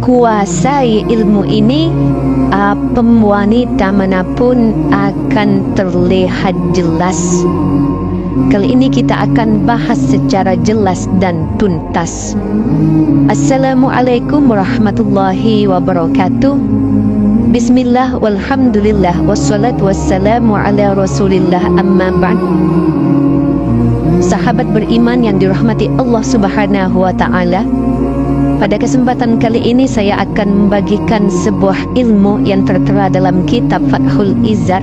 kuasai ilmu ini, wanita manapun akan terlihat jelas. Kali ini kita akan bahas secara jelas dan tuntas. Assalamualaikum warahmatullahi wabarakatuh. Bismillah walhamdulillah wassalatu wassalamu ala rasulillah, amma ba'd. Sahabat beriman yang dirahmati Allah subhanahu wa ta'ala, pada kesempatan kali ini saya akan membagikan sebuah ilmu yang tertera dalam kitab Fathul Izzar,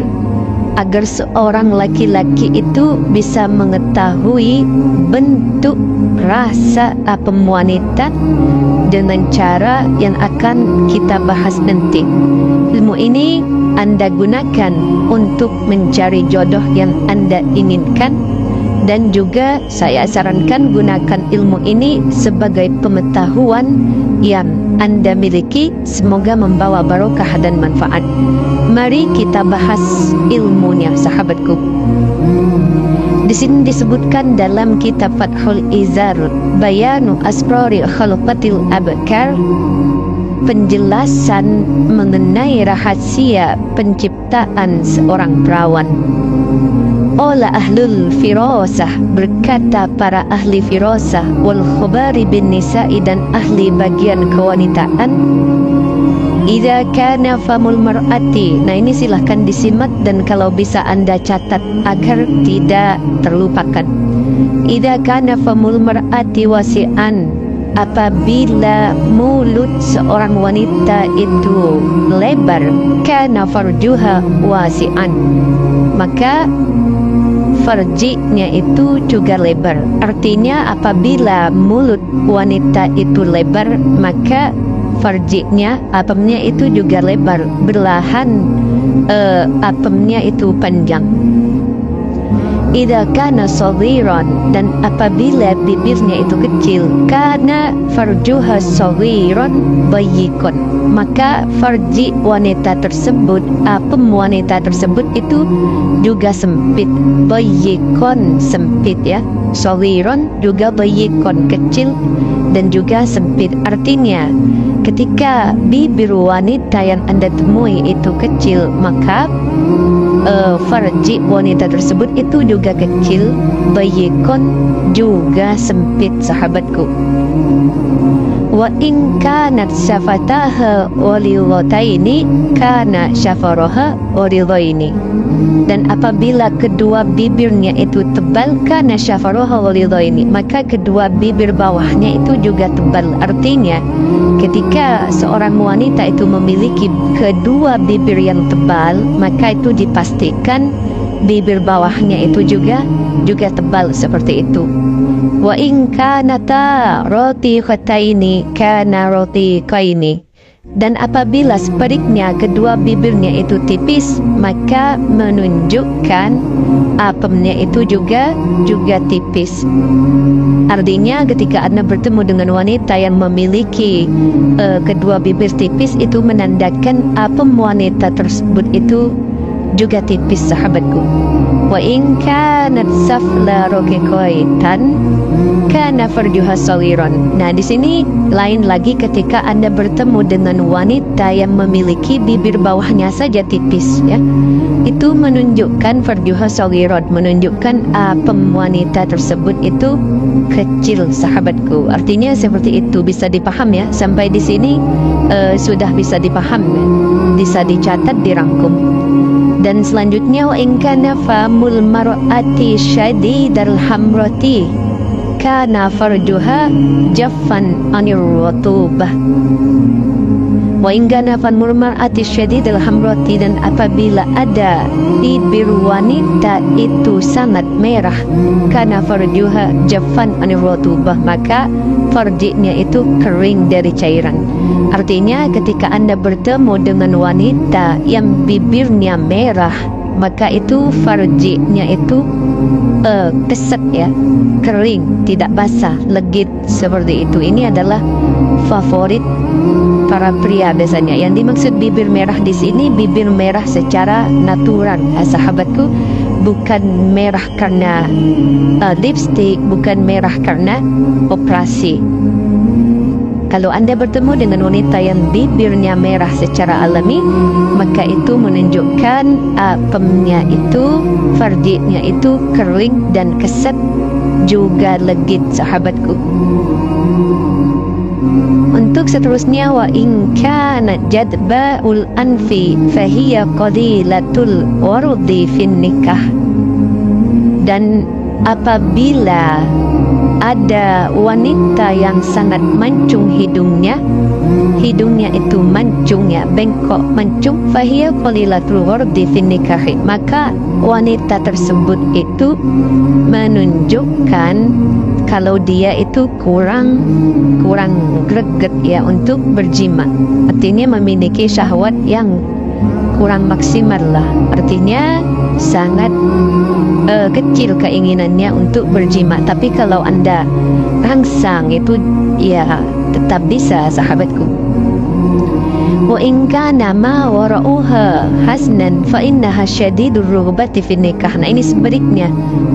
agar seorang laki-laki itu bisa mengetahui bentuk rasa wanita dengan cara yang akan kita bahas nanti. Ilmu ini Anda gunakan untuk mencari jodoh yang Anda inginkan, dan juga saya sarankan gunakan ilmu ini sebagai pengetahuan yang Anda miliki, semoga membawa barokah dan manfaat. Mari kita bahas ilmunya, sahabatku. Di sini disebutkan dalam kitab Fathul Izzar, Bayanu Asrari Khalqatil Abkar, penjelasan mengenai rahasia penciptaan seorang perawan. Ola ahlul firasah, berkata para ahli firasah, wal khubari bin nisa'i, dan ahli bagian kewanitaan, idza kana famul mar'ati. Nah, ini silahkan disimak dan kalau bisa Anda catat agar tidak terlupakan. Idza kana famul mar'ati wasi'an, apabila mulut seorang wanita itu lebar, kana farjuha wasi'an, maka farjinya itu juga lebar. Artinya apabila mulut wanita itu lebar, maka farjinya, apemnya itu juga lebar, belahan apemnya itu panjang. Idza kana saghiran, dan apabila bibirnya itu kecil, kana farjuha saghiran bayyikun, maka farji wanita tersebut, apem wanita tersebut itu juga sempit. Bayyikun, sempit ya. Saghiran juga bayyikun, kecil dan juga sempit. Artinya ketika bibir wanita yang Anda temui itu kecil, maka farji wanita tersebut itu juga kecil, bayyikun juga sempit, sahabatku. Wa in kanat syafataha walidhataini kana syafaraha walidhaini, dan apabila kedua bibirnya itu tebal, kana syafaraha walidhaini, maka kedua bibir bawahnya itu juga tebal. Artinya ketika seorang wanita itu memiliki kedua bibir yang tebal, maka itu dipastikan bibir bawahnya itu juga tebal seperti itu. Wa in kanata ratiqataini kana ratiqaini, dan apabila sebaliknya kedua bibirnya itu tipis, maka menunjukkan apemnya itu juga tipis. Artinya ketika Anda bertemu dengan wanita yang memiliki kedua bibir tipis, itu menandakan apem wanita tersebut itu juga tipis, sahabatku. Wa in kanat safla raqiqaitan kana farjuha saghiran. Nah, di sini lain lagi ketika Anda bertemu dengan wanita yang memiliki bibir bawahnya saja tipis ya. Itu menunjukkan farjuha saghiran, menunjukkan apem wanita tersebut itu kecil, sahabatku. Artinya seperti itu, bisa dipaham ya. Sampai di sini sudah bisa dipaham ya? Bisa dicatat, dirangkum. Dan selanjutnya, wa in kana famul mar'ati syadidal hamrati kana farjuha jaffan anir rutubah. Wa in kana famul mar'ati syadidal hamrati, dan apabila ada bibir wanita itu sangat merah, kana farjuha jaffan anir rutubah, maka farjinya itu kering dari cairan. Artinya ketika Anda bertemu dengan wanita yang bibirnya merah, maka itu farjinya itu keset ya, kering, tidak basah, legit seperti itu. Ini adalah favorit para pria biasanya. Yang dimaksud bibir merah di sini, bibir merah secara natural, sahabatku, bukan merah karena lipstick, bukan merah karena operasi. Kalau Anda bertemu dengan wanita yang bibirnya merah secara alami, maka itu menunjukkan apemnya itu, farjinya itu kering dan keset juga legit, sahabatku. Untuk seterusnya, wa in kanat jadba'ul anfi fahiya qadilatul wardi fin nikah. Dan apabila ada wanita yang sangat mancung hidungnya itu mancung ya, bengkok mancung, fahiya qalilatul wardi fin nikah, maka wanita tersebut itu menunjukkan kalau dia itu kurang greget ya untuk berjima. Artinya memiliki syahwat yang kurang maksimal lah. Artinya sangat kecil keinginannya untuk berjima. Tapi kalau Anda rangsang itu ya tetap bisa, sahabatku. Wa in kana ma wara'uha hasnan fa innaha syadidur rughbati fin nikah. Nah, ini sebaliknya.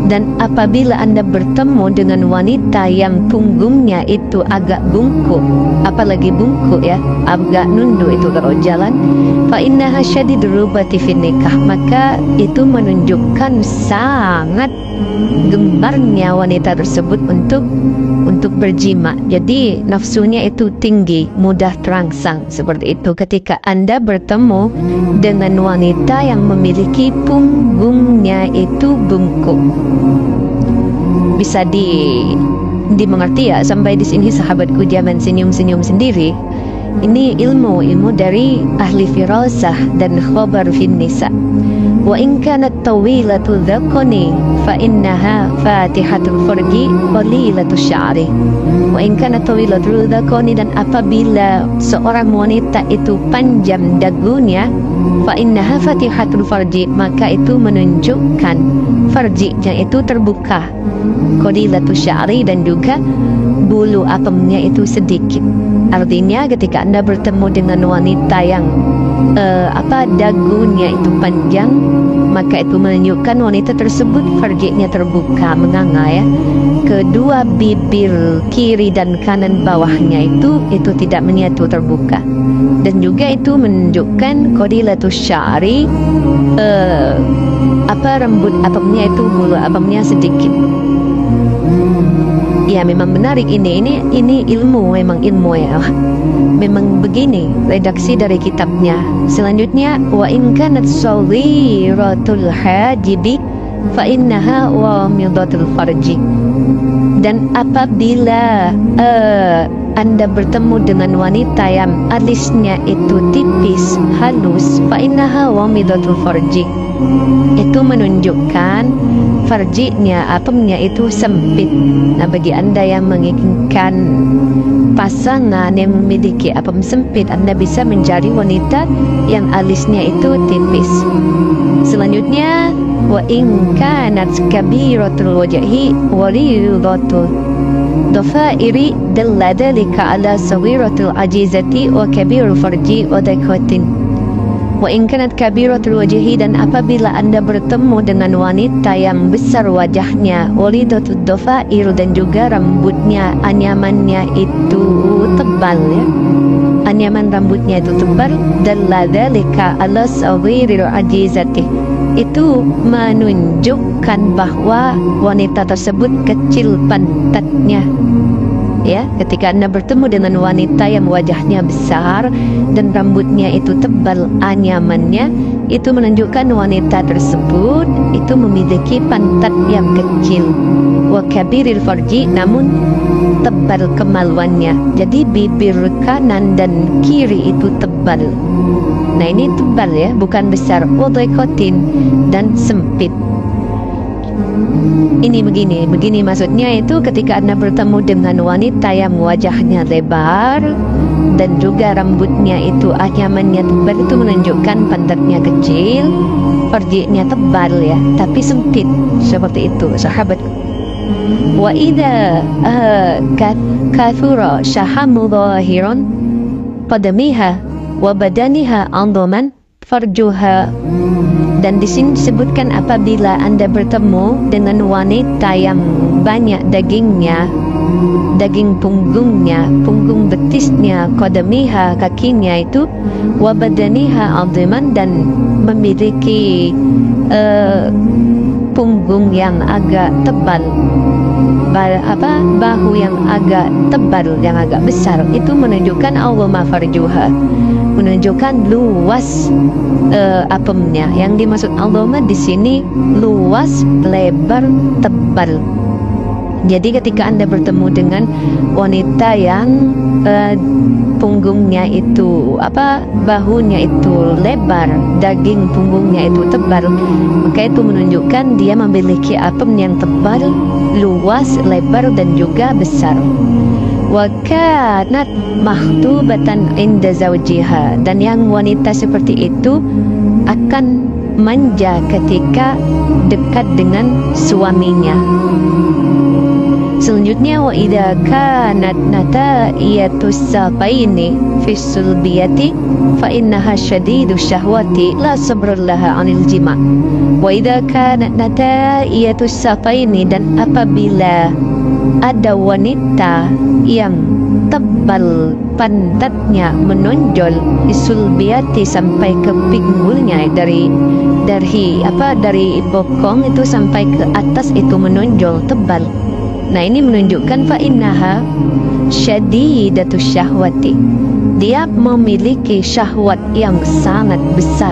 Dan apabila Anda bertemu dengan wanita yang punggungnya itu agak bungkuk, apalagi bungkuk ya, agak nunduk itu kalau jalan, fa innaha syadidur rughbati fin nikah, maka itu menunjukkan sangat gembarnya wanita tersebut untuk berjima. Jadi nafsunya itu tinggi, mudah terangsang seperti itu ketika Anda bertemu dengan wanita yang memiliki punggungnya itu bungkuk. Bisa dimengerti ya sampai di sini, sahabatku, jangan senyum-senyum sendiri. Ini ilmu dari ahli firasah dan khabar fin nisa. Wa in kanat tawilatul dhaqani fa innaha fatihatul farji qalilatul sya'ri. Wa in kanat tawilatul dhaqani, dan apabila seorang wanita itu panjang dagunya, fa innaha fatihatul farji, maka itu menunjukkan farjinya itu terbuka, qalilatul sya'ri, dan juga bulu apemnya itu sedikit. Artinya ketika Anda bertemu dengan wanita yang dagunya itu panjang, maka itu menunjukkan wanita tersebut farjinya terbuka, menganga ya. Kedua bibir kiri dan kanan bawahnya itu tidak menyatu, terbuka. Dan juga itu menunjukkan qadilatus sya'ri, rambut apemnya itu, bulu apemnya sedikit. Ya, memang menarik ini ilmu, memang ilmu ya. Memang begini redaksi dari kitabnya. Selanjutnya, wa in kanat saghiratul hajibi fa innaha wamidatul farji. Dan apabila Anda bertemu dengan wanita yang alisnya itu tipis, halus, fa innaha wamidatul farji, itu menunjukkan farjinya, apemnya itu sempit. Nah, bagi Anda yang menginginkan pasangan yang memiliki apem sempit, Anda bisa mencari wanita yang alisnya itu tipis. Selanjutnya, wa in kanat kabiratul wajhi walidatul dhafairi dalla dhalika ala saghiratil ajizati wa kabirul farji wa dakatin. Wa in kanat kabiratul wajhi, dan apabila Anda bertemu dengan wanita yang besar wajahnya, walidatud dhafair, dan juga rambutnya, anyamannya itu tebal ya, anyaman rambutnya itu tebal, dalla dzalika ala saghiril ajizati, itu menunjukkan bahwa wanita tersebut kecil pantatnya. Ya, ketika Anda bertemu dengan wanita yang wajahnya besar dan rambutnya itu tebal, anyamannya, itu menunjukkan wanita tersebut itu memiliki pantat yang kecil. Wa kabiril farji, namun tebal kemaluannya. Jadi bibir kanan dan kiri itu tebal. Nah, ini tebal ya, bukan besar. Wa daqatin, dan sempit. Ini begini maksudnya itu ketika Anda bertemu dengan wanita yang wajahnya lebar dan juga rambutnya itu anyamannya tebal, itu menunjukkan pantatnya kecil, farjinya tebal ya, tapi sempit, seperti itu, sahabat. Wa idza kathura syahamu dhahiran qadamiha wa badaniha andaman farjuha. Dan di sini disebutkan apabila Anda bertemu dengan wanita yang banyak dagingnya daging punggungnya, punggung betisnya, qadamiha, kakinya itu, wa badaniha aziman, dan memiliki punggung yang agak tebal, bahu yang agak tebal, yang agak besar. Itu menunjukkan awwama farjuha, menunjukkan luas apemnya. Yang dimaksud awwama di sini luas, lebar, tebal. Jadi ketika Anda bertemu dengan wanita yang punggungnya itu bahunya itu lebar, daging punggungnya itu tebal, maka itu menunjukkan dia memiliki apem yang tebal, luas, lebar, dan juga besar. Wa kanat mahtubatan inda zawjiha, dan yang wanita seperti itu akan manja ketika dekat dengan suaminya. Selanjutnya, wa idza kanat nata'iyatus safaini fi sulbiyati fa innaha syadidus syahwati la sabra laha 'anil jima'. Wa idza kanat nata'iyatus safaini, dan apabila ada wanita yang tebal pantatnya menonjol sulbiyati sampai ke pinggulnya, dari bokong itu sampai ke atas itu menonjol tebal. Nah, ini menunjukkan fa innaha syadidatus syahwati, dia memiliki syahwat yang sangat besar.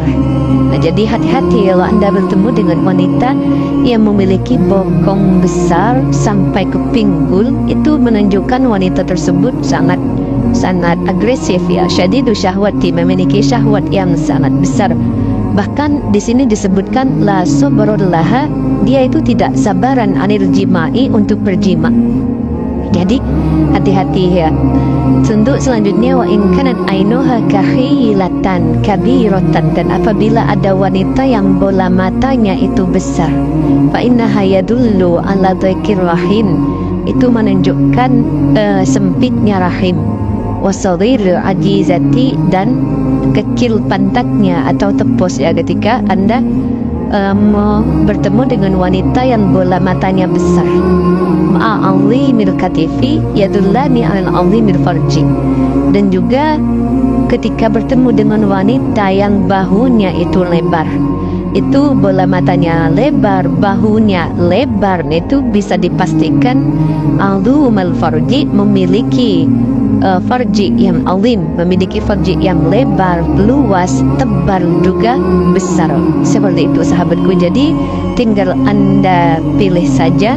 Nah, jadi hati-hati kalau Anda bertemu dengan wanita yang memiliki bokong besar sampai ke pinggul, itu menunjukkan wanita tersebut sangat agresif ya. Syadidus syahwati, memiliki syahwat yang sangat besar. Bahkan di sini disebutkan la sabrallaha, dia itu tidak sabaran anil jima'i, untuk berjima. Jadi hati-hati ya. Untuk selanjutnya, wa in kanat ainuha kahilatan kabiratan, dan apabila ada wanita yang bola matanya itu besar, fa innaha yadullu ala dhikir rahim, itu menunjukkan sempitnya rahim, wasadir ajizati, dan kecil pantatnya atau tepos ya. Ketika Anda bertemu dengan wanita yang bola matanya besar, ma'azimil katifi yadullani al-azimil farji, dan juga ketika bertemu dengan wanita yang bahunya itu lebar, itu bola matanya lebar, bahunya lebar, itu bisa dipastikan azimul farji, memiliki farji yang alim, memiliki farji yang lebar, luas, tebal, juga besar. Seperti itu sahabatku. Jadi tinggal Anda pilih saja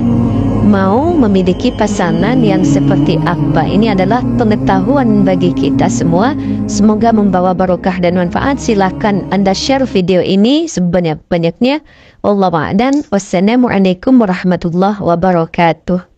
mau memiliki pasangan yang seperti apa. Ini adalah pengetahuan bagi kita semua. Semoga membawa barokah dan manfaat. Silakan Anda share video ini sebanyak-banyaknya. Wallahu a'lam. Wassalamualaikum warahmatullahi wabarakatuh.